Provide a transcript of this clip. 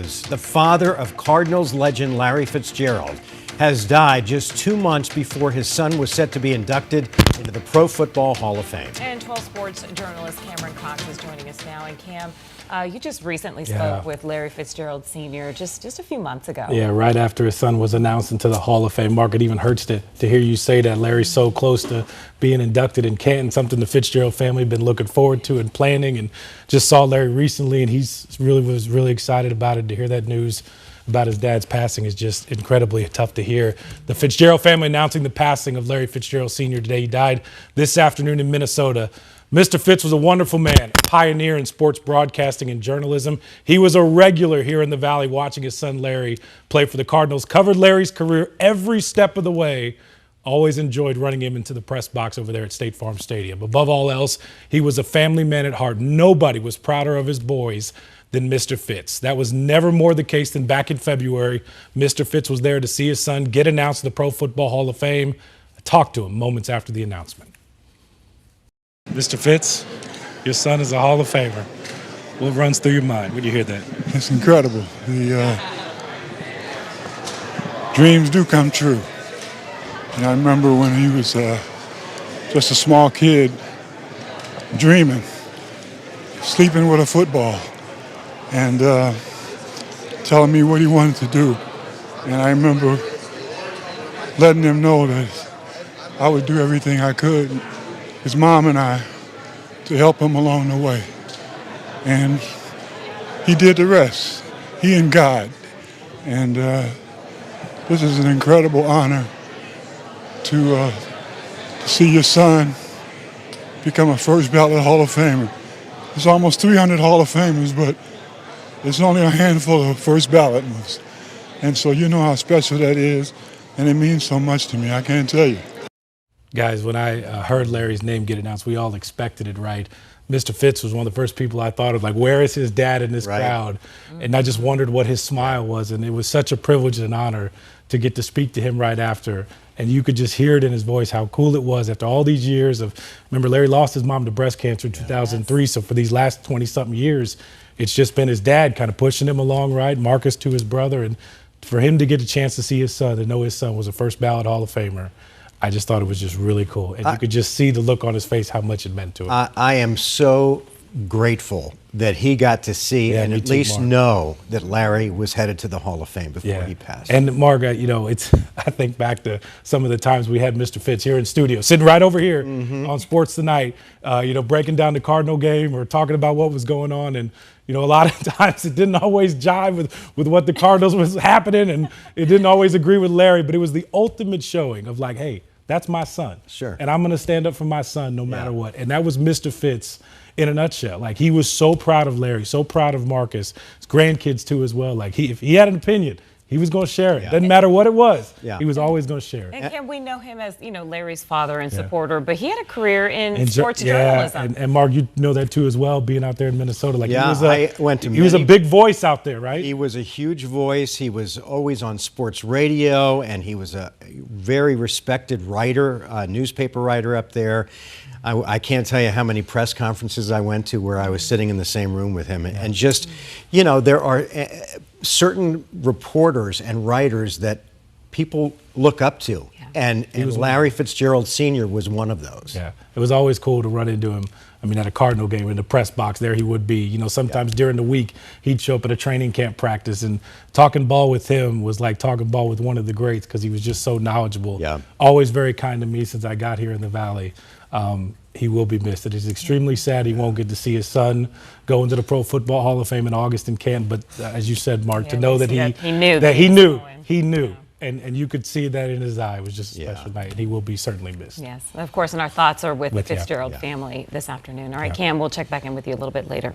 The father of Cardinals legend Larry Fitzgerald has died just 2 months before his son was set to be inducted into the Pro Football Hall of Fame. And 12 Sports journalist Cameron Cox is joining us now. And Cam, you just recently spoke with Larry Fitzgerald Sr. just a few months ago. Yeah, right after his son was announced into the Hall of Fame. Mark, it even hurts to hear you say that. Larry's so close to being inducted in Canton, something the Fitzgerald family been looking forward to and planning. And just saw Larry recently, and was really excited about it. To hear that news about his dad's passing is just incredibly tough to hear. The Fitzgerald family announcing the passing of Larry Fitzgerald Sr. today. He died this afternoon in Minnesota. Mr. Fitz was a wonderful man, a pioneer in sports broadcasting and journalism. He was a regular here in the Valley watching his son Larry play for the Cardinals, covered Larry's career every step of the way, always enjoyed running him into the press box over there at State Farm Stadium. Above all else, he was a family man at heart. Nobody was prouder of his boys than Mr. Fitz. That was never more the case than back in February. Mr. Fitz was there to see his son get announced to the Pro Football Hall of Fame. I talked to him moments after the announcement. Mr. Fitz, your son is a Hall of Famer. What runs through your mind when you hear that? It's incredible. The dreams do come true. And I remember when he was just a small kid, dreaming, sleeping with a football, and telling me what he wanted to do. And I remember letting him know that I would do everything I could, his mom and I, to help him along the way. And he did the rest, he and God. And this is an incredible honor to see your son become a first ballot Hall of Famer. There's almost 300 Hall of Famers, but there's only a handful of first ballot ones. And so you know how special that is, and it means so much to me, I can't tell you. Guys, when I heard Larry's name get announced, we all expected it, right? Mr. Fitz was one of the first people I thought of, like, where is his dad in this crowd? And I just wondered what his smile was, and it was such a privilege and honor to get to speak to him right after. And you could just hear it in his voice how cool it was after all these years of, remember, Larry lost his mom to breast cancer in 2003, so for these last 20-something years, it's just been his dad kind of pushing him along, right? Marcus to his brother, and for him to get a chance to see his son, to know his son was a first ballot Hall of Famer, I just thought it was just really cool. And you could just see the look on his face, how much it meant to him. I am so grateful that he got to see and at least know that Larry was headed to the Hall of Fame before he passed. And Mark, you know, I think back to some of the times we had Mr. Fitz here in studio, sitting right over here on Sports Tonight, you know, breaking down the Cardinal game or talking about what was going on. And, you know, a lot of times it didn't always jive with what the Cardinals was happening, and it didn't always agree with Larry, but it was the ultimate showing of like, hey, that's my son. Sure. And I'm going to stand up for my son no matter what. And that was Mr. Fitz in a nutshell. Like, he was so proud of Larry, so proud of Marcus, his grandkids too as well. Like, if he had an opinion, he was going to share it. Doesn't matter what it was. He was always going to share it. And Kim, we know him as, you know, Larry's father and supporter, but he had a career in sports journalism. And Mark, you know that too as well, being out there in Minnesota. Like, he was a big voice out there, right? He was a huge voice. He was always on sports radio, and he was a very respected writer, newspaper writer up there. I can't tell you how many press conferences I went to where I was sitting in the same room with him. And just, you know, there are certain reporters and writers that people look up to. And Larry Fitzgerald Sr. was one of those. Yeah, it was always cool to run into him. I mean, at a Cardinal game, in the press box, there he would be. You know, sometimes during the week, he'd show up at a training camp practice, and talking ball with him was like talking ball with one of the greats because he was just so knowledgeable. Always very kind to me since I got here in the Valley. He will be missed. It is extremely sad he won't get to see his son go into the Pro Football Hall of Fame in August in Canton. But as you said, Mark, to know that he knew. And you could see that in his eye. It was just a special night, and he will be certainly missed. Yes, of course, and our thoughts are with the Fitzgerald family this afternoon. All right, Cam, we'll check back in with you a little bit later.